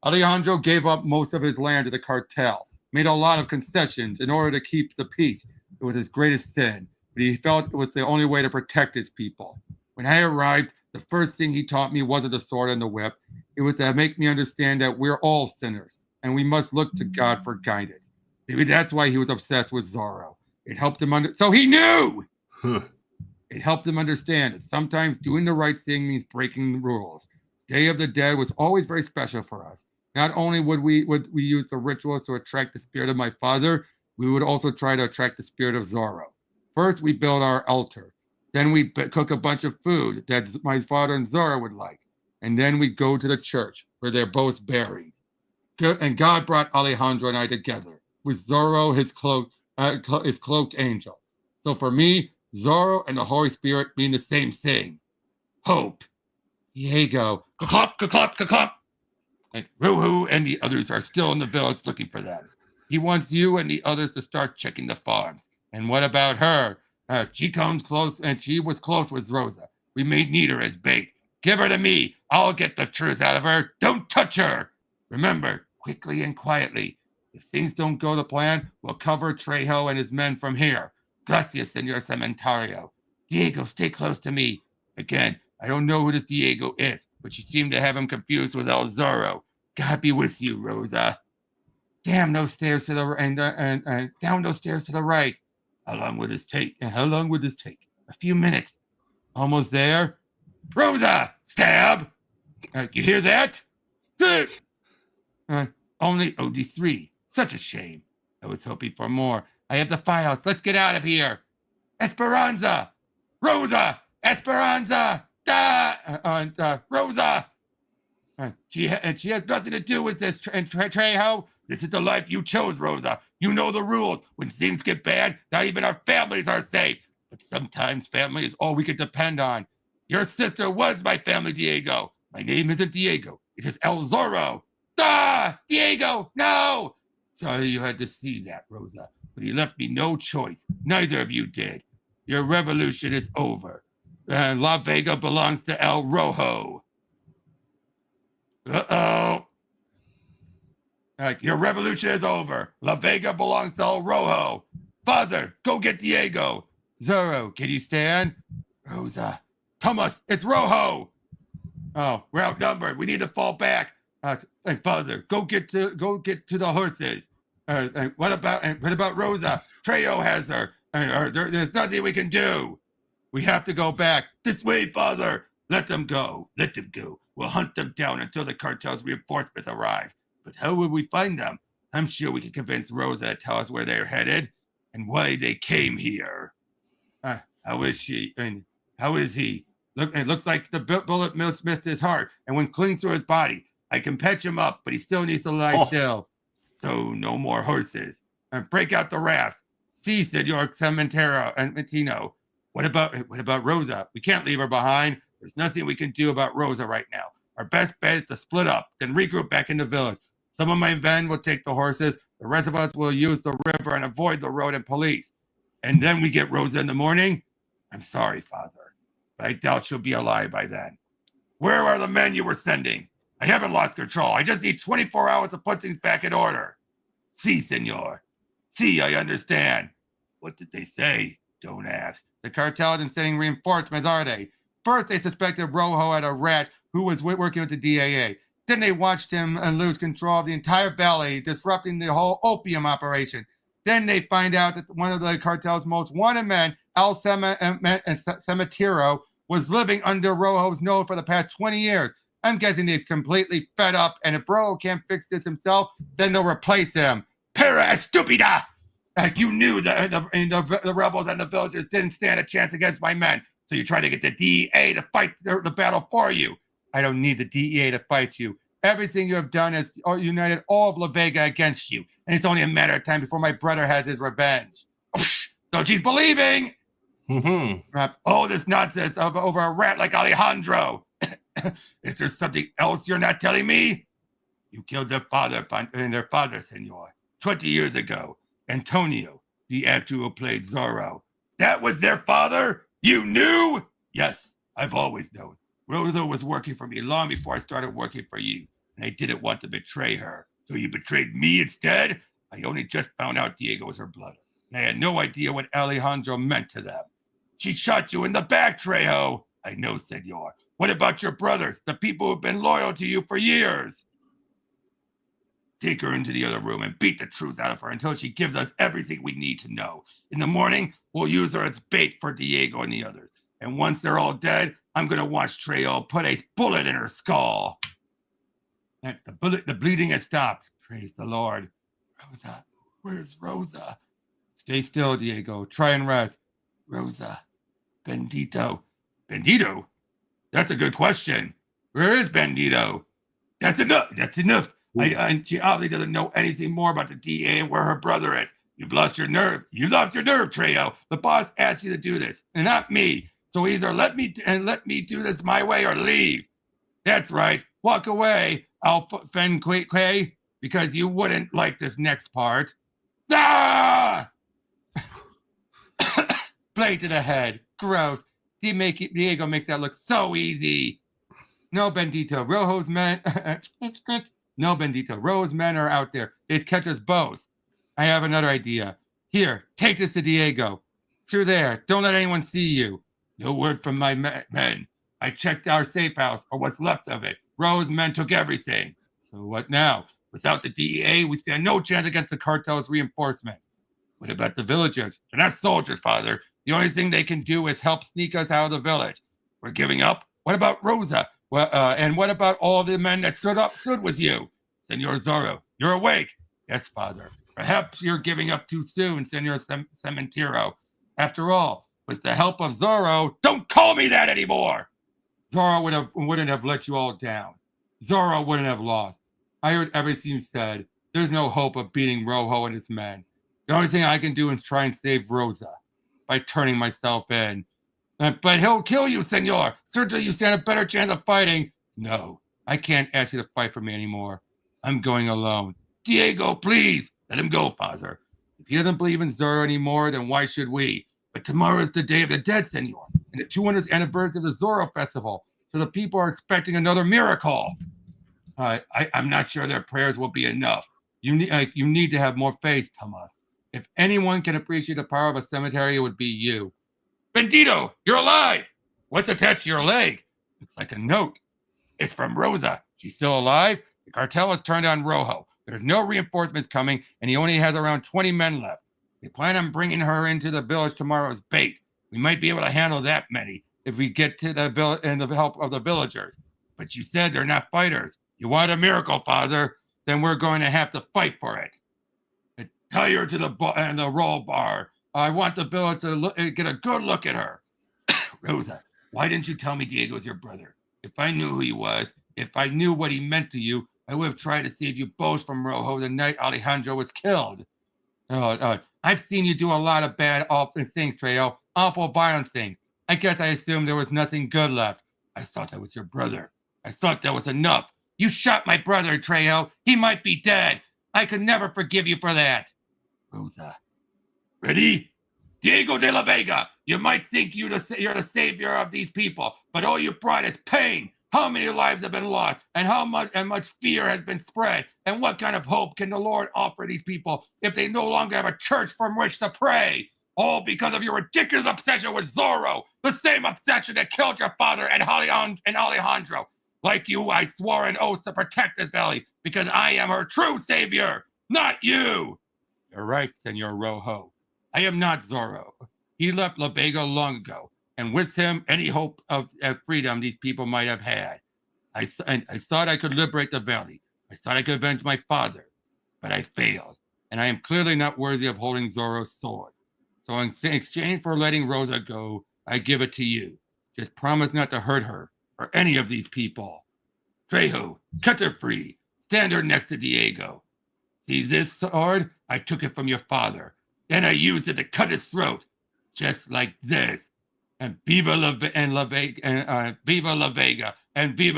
Alejandro gave up most of his land to the cartel, made a lot of concessions in order to keep the peace. It was his greatest sin, but he felt it was the only way to protect his people. When I arrived, the first thing he taught me wasn't the sword and the whip. It was to make me understand that we're all sinners, and we must look to God for guidance. Maybe that's why he was obsessed with Zorro. It helped him so he knew! It helped him understand that sometimes doing the right thing means breaking the rules. Day of the Dead was always very special for us. Not only would we use the rituals to attract the spirit of my father, we would also try to attract the spirit of Zorro. First, we build our altar. Then we cook a bunch of food that my father and Zorro would like. And then we go to the church where they're both buried. And God brought Alejandro and I together with Zorro, his cloaked angel. So for me, Zorro and the Holy Spirit mean the same thing. Hope. Diego. Ka-clop, ka-clop, ka-clop. And Ruhu and the others are still in the village looking for them. He wants you and the others to start checking the farms. And what about her? She comes close, and she was close with Rosa. We may need her as bait. Give her to me. I'll get the truth out of her. Don't touch her. Remember, quickly and quietly. If things don't go to plan, we'll cover Trejo and his men from here. Gracias, Senor Cementario. Diego, stay close to me. Again, I don't know who this Diego is, but you seem to have him confused with El Zorro. God be with you, Rosa. Damn those stairs to the and down those stairs to the right. How long would this take? A few minutes. Almost there. Rosa, stab. You hear that? Only OD3. Such a shame. I was hoping for more. I have the files. Let's get out of here. Esperanza. Rosa. Esperanza. Rosa. She has nothing to do with this, Trejo. This is the life you chose, Rosa. You know the rules. When things get bad, not even our families are safe. But sometimes family is all we can depend on. Your sister was my family, Diego. My name isn't Diego. It is El Zorro. Diego, no! Sorry you had to see that, Rosa. But he left me no choice. Neither of you did. Your revolution is over. La Vega belongs to El Rojo. Uh-oh. Your revolution is over. La Vega belongs to El Rojo. Father, go get Diego. Zorro, can you stand? Rosa. Thomas, it's Rojo. Oh, we're outnumbered. We need to fall back. Father, go get to the horses. What about Rosa? Trejo has her. There's nothing we can do. We have to go back. This way, Father. Let them go. Let them go. We'll hunt them down until the cartel's reinforcements arrive. But how will we find them? I'm sure we can convince Rosa to tell us where they're headed and why they came here. How is she? And how is he? Look, it looks like the bullet missed his heart and went clean through his body. I can patch him up, but he still needs to lie still. So no more horses. And break out the rafts. See, Senor Cementero and Matino. What about Rosa? We can't leave her behind. There's nothing we can do about Rosa right now. Our best bet is to split up, then regroup back in the village. Some of my men will take the horses. The rest of us will use the river and avoid the road and police. And then we get Rosa in the morning. I'm sorry, Father, but I doubt she'll be alive by then. Where are the men you were sending? I haven't lost control. I just need 24 hours to put things back in order. Si, senor. Si, I understand. What did they say? Don't ask. The cartel isn't sending reinforcements, are they? First, they suspected Rojo had a rat who was working with the DAA. Then they watched him lose control of the entire valley, disrupting the whole opium operation. Then they find out that one of the cartel's most wanted men, El Cementero, was living under Rojo's nose for the past 20 years. I'm guessing they've completely fed up, and if Rojo can't fix this himself, then they'll replace him. Para estúpida! You knew the rebels and the villagers didn't stand a chance against my men, so you tried to get the DEA to fight the battle for you. I don't need the DEA to fight you. Everything you have done has united all of La Vega against you, and it's only a matter of time before my brother has his revenge. So she's believing. Oh, this nonsense over a rat like Alejandro. Is there something else you're not telling me? You killed their father, senor, 20 years ago. Antonio, the actor who played Zorro. That was their father? You knew? Yes, I've always known. Rosa was working for me long before I started working for you. and I didn't want to betray her. So you betrayed me instead? I only just found out Diego was her brother, and I had no idea what Alejandro meant to them. She shot you in the back, Trejo. I know, senor. What about your brothers, the people who've been loyal to you for years? Take her into the other room and beat the truth out of her until she gives us everything we need to know. In the morning, we'll use her as bait for Diego and the others. And once they're all dead, I'm going to watch Trejo put a bullet in her skull. And the bleeding has stopped. Praise the Lord. Rosa, where's Rosa? Stay still, Diego. Try and rest. Rosa. Bendito. Bendito? That's a good question. Where is Bendito? That's enough. That's enough. She obviously doesn't know anything more about the DA and where her brother is. You've lost your nerve. You lost your nerve, Trejo. The boss asked you to do this, and not me. So either let me do this my way or leave. That's right. Walk away, Alpha Fenquay, because you wouldn't like this next part. Ah! Blade to the head. Gross. Diego makes that look so easy. No, Bendito. Rojo's men. No, Bendito. Rojo's men are out there. They'd catch us both. I have another idea. Here, take this to Diego. Through there. Don't let anyone see you. No word from my men. I checked our safe house, or what's left of it. Rojo's men took everything. So what now? Without the DEA, we stand no chance against the cartel's reinforcement. What about the villagers? They're not soldiers, Father. The only thing they can do is help sneak us out of the village. We're giving up? What about Rosa? Well, and what about all the men that stood with you? Senor Zorro, you're awake. Yes, Father. Perhaps you're giving up too soon, Senor Cementero. After all, with the help of Zorro, don't call me that anymore. Zorro wouldn't have let you all down. Zorro wouldn't have lost. I heard everything you said. There's no hope of beating Rojo and his men. The only thing I can do is try and save Rosa by turning myself in. But he'll kill you, senor. Certainly you stand a better chance of fighting. No, I can't ask you to fight for me anymore. I'm going alone. Diego, please, let him go, Father. If he doesn't believe in Zorro anymore, then why should we? But tomorrow is the Day of the Dead, senor, and the 200th anniversary of the Zorro Festival. So the people are expecting another miracle. I'm not sure their prayers will be enough. You need to have more faith, Tomas. If anyone can appreciate the power of a cemetery, it would be you. Bendito, you're alive. What's attached to your leg? Looks like a note. It's from Rosa. She's still alive. The cartel has turned on Rojo. There's no reinforcements coming, and he only has around 20 men left. They plan on bringing her into the village tomorrow as bait. We might be able to handle that many if we get to the village and the help of the villagers. But you said they're not fighters. You want a miracle, Father? Then we're going to have to fight for it. Tie her to the roll bar. I want the village to get a good look at her. Rosa, why didn't you tell me Diego was your brother? If I knew who he was, if I knew what he meant to you, I would have tried to save you both from Rojo the night Alejandro was killed. I've seen you do a lot of bad, awful things, Trejo. Awful, violent things. I guess I assumed there was nothing good left. I thought I was your brother. I thought that was enough. You shot my brother, Trejo. He might be dead. I could never forgive you for that. Rosa. Ready? Diego de la Vega, you might think you're the savior of these people, but all you brought is pain. How many lives have been lost, and how much fear has been spread, and what kind of hope can the Lord offer these people if they no longer have a church from which to pray? All because of your ridiculous obsession with Zorro, the same obsession that killed your father and Alejandro. Like you, I swore an oath to protect this valley because I am her true savior, not you. You're right, Senor Rojo. I am not Zorro. He left La Vega long ago, and with him, any hope of freedom these people might have had. I thought I could liberate the valley. I thought I could avenge my father, but I failed, and I am clearly not worthy of holding Zorro's sword. So in exchange for letting Rosa go, I give it to you. Just promise not to hurt her or any of these people. Trejo, cut her free. Stand her next to Diego. See this sword? I took it from your father. Then I used it to cut his throat, just like this. And viva la Vega, and viva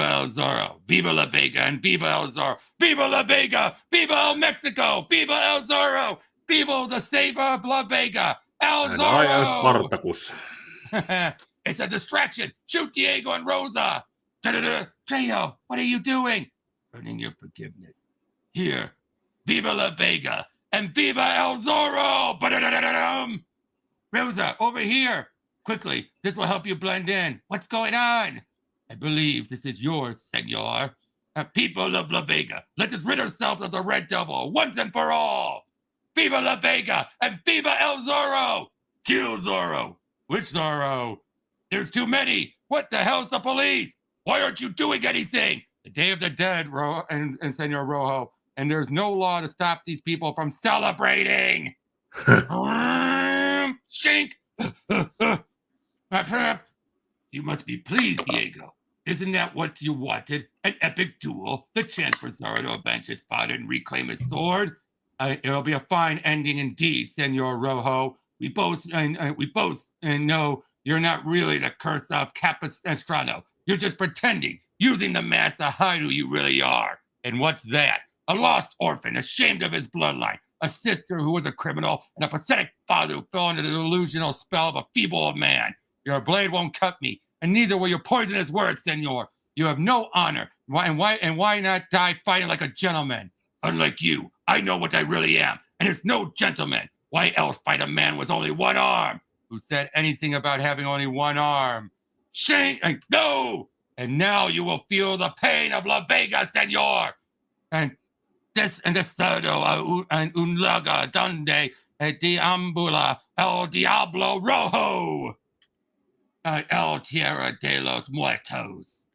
El Zorro. Viva la Vega, and viva El Zorro. Viva la Vega, viva El Mexico, viva El Zorro. Viva the savior of La Vega, El And I am Zorro. Spartacus. It's a distraction. Shoot Diego and Rosa. Trejo, what are you doing? earning your forgiveness. Here, Viva La Vega and Viva El Zorro! Ba-da-da-da-da-dum! Rosa, over here! Quickly, this will help you blend in. What's going on? I believe this is yours, senor. People of La Vega, let us rid ourselves of the Red Devil once and for all! Viva La Vega and Viva El Zorro! Kill Zorro! Which Zorro? There's too many! What the hell's the police? Why aren't you doing anything? The Day of the Dead, and Senor Rojo, and there's no law to stop these people from celebrating! Shink! You must be pleased, Diego. Isn't that what you wanted? An epic duel, the chance for Zorro to avenge his father and reclaim his sword? It'll be a fine ending indeed, Senor Rojo. We both know you're not really the curse of Capistrano. You're just pretending, using the mask to hide who you really are. And what's that? A lost orphan, ashamed of his bloodline, a sister who was a criminal, and a pathetic father who fell under the delusional spell of a feeble man. Your blade won't cut me, and neither will your poisonous words, senor. You have no honor. Why not die fighting like a gentleman? Unlike you, I know what I really am, and it's no gentleman. Why else fight a man with only one arm? Who said anything about having only one arm? Shame and no! And now you will feel the pain of La Vega, senor. And Cerdo and un lugar donde deambula el Diablo Rojo. El Tierra de los Muertos.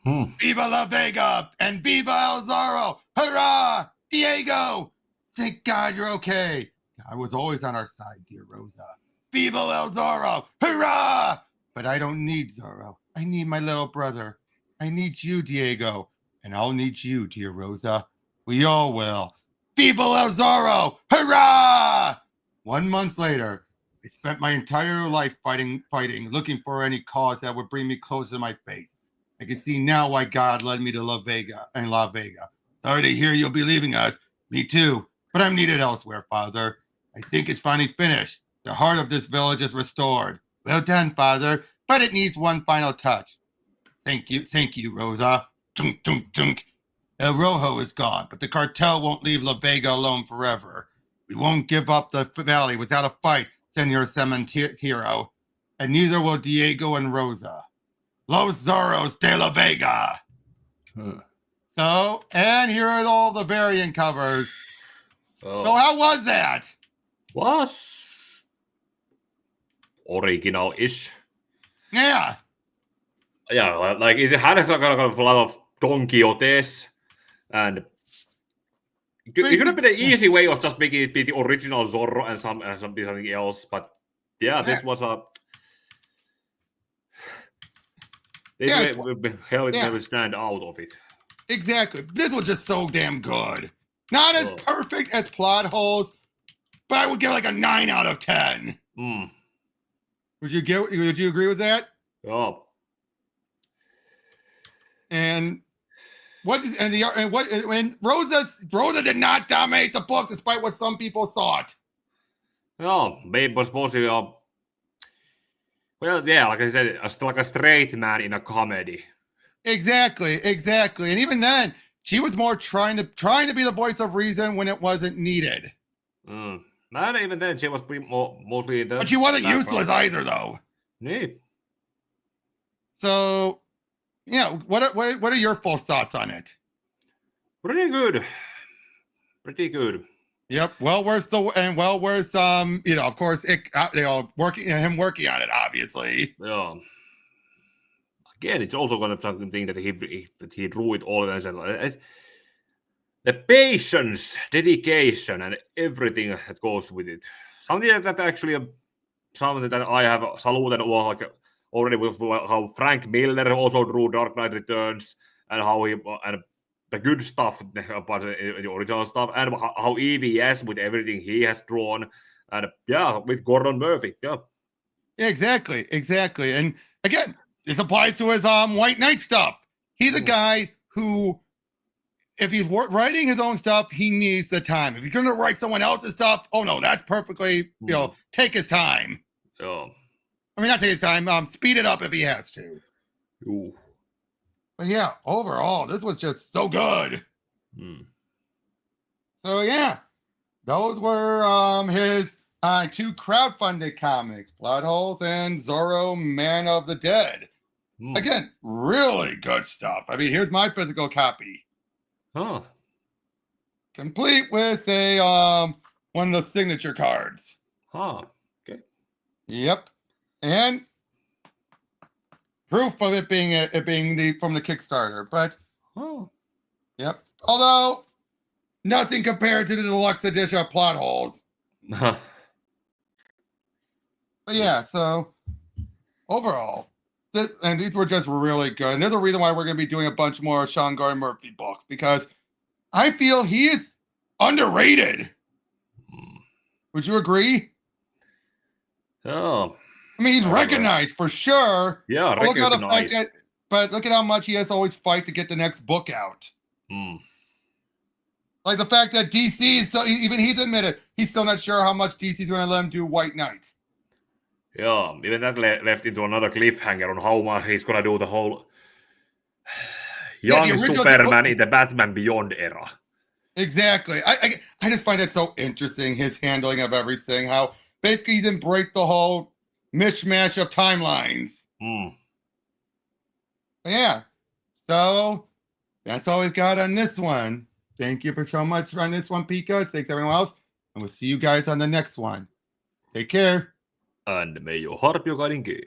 Viva La Vega and Viva El Zorro! Hurrah! Diego! Thank God you're okay. God was always on our side, dear Rosa. Viva El Zorro! Hurrah! But I don't need Zorro. I need my little brother. I need you, Diego. And I'll need you, dear Rosa. We all will. Viva El Zorro! Hurrah! 1 month later, I spent my entire life fighting, looking for any cause that would bring me closer to my faith. I can see now why God led me to La Vega. Sorry to hear you'll be leaving us. Me too. But I'm needed elsewhere, Father. I think it's finally finished. The heart of this village is restored. Well done, Father. But it needs one final touch. Thank you, Rosa. Tunk, tunk, tunk. El Rojo is gone, but the cartel won't leave La Vega alone forever. We won't give up the valley without a fight, Senor Cementero. And neither will Diego and Rosa. Los Zorros de La Vega. So, and here are all the variant covers. So how was that? Was original-ish. Yeah. Yeah, like it had a lot of Don Quixotes, and it could have been an easy way of just making it be the original Zorro and something else, but yeah, this was a. Hell, it never stand out of it. Exactly. This was just so damn good. Not as perfect as plot holes, but I would give like a 9 out of 10. Would you agree with that? Oh. And Rosa did not dominate the book despite what some people thought. No, Babe was mostly well, yeah, like I said, like a straight man in a comedy. Exactly. And even then, she was more trying to be the voice of reason when it wasn't needed. Not even then, she was mostly the. But she wasn't useless either, though. Neat. So, yeah, what are your full thoughts on it? Pretty good. Yep. Well worth of course, him working on it, obviously. Yeah. Again, it's also kind of something that he drew it all and the patience, dedication, and everything that goes with it. Something that I have saluted already with how Frank Miller also drew Dark Knight Returns, and how and the good stuff about the original stuff, and how EVS with everything he has drawn, and with Gordon Murphy, Exactly. And again, this applies to his White Knight stuff. He's a guy who, if he's writing his own stuff, he needs the time. If he's going to write someone else's stuff, oh no, that's perfectly, take his time. Yeah. I mean, not take his time, speed it up if he has to. Ooh. But yeah, overall, this was just so good. So yeah, those were his 2 crowdfunded comics, Blood Holes and Zorro, Man of the Dead. Again, really good stuff. I mean, here's my physical copy. Huh. Complete with a one of the signature cards. Huh. Okay. Yep. And proof of it being from the Kickstarter. But yep. Although nothing compared to the deluxe edition of Plot Holes. But yeah, so overall, these were just really good. And there's a reason why we're going to be doing a bunch more Sean Gordon Murphey books, because I feel he is underrated. Would you agree? Oh. I mean, he's recognized for sure. Yeah, but look at how much he has to always fight to get the next book out. Like the fact that DC is still, even he's admitted, he's still not sure how much DC's going to let him do White Knight. Yeah, even that left into another cliffhanger on how much he's going to do the whole young Superman in the Batman Beyond era. Exactly. I just find it so interesting, his handling of everything, how basically he's embraced the whole mishmash of timelines. Yeah. So that's all we've got on this one. Thank you for so much on this one, Pika. Thanks everyone else. And we'll see you guys on the next one. Take care. And may your heart be guiding you.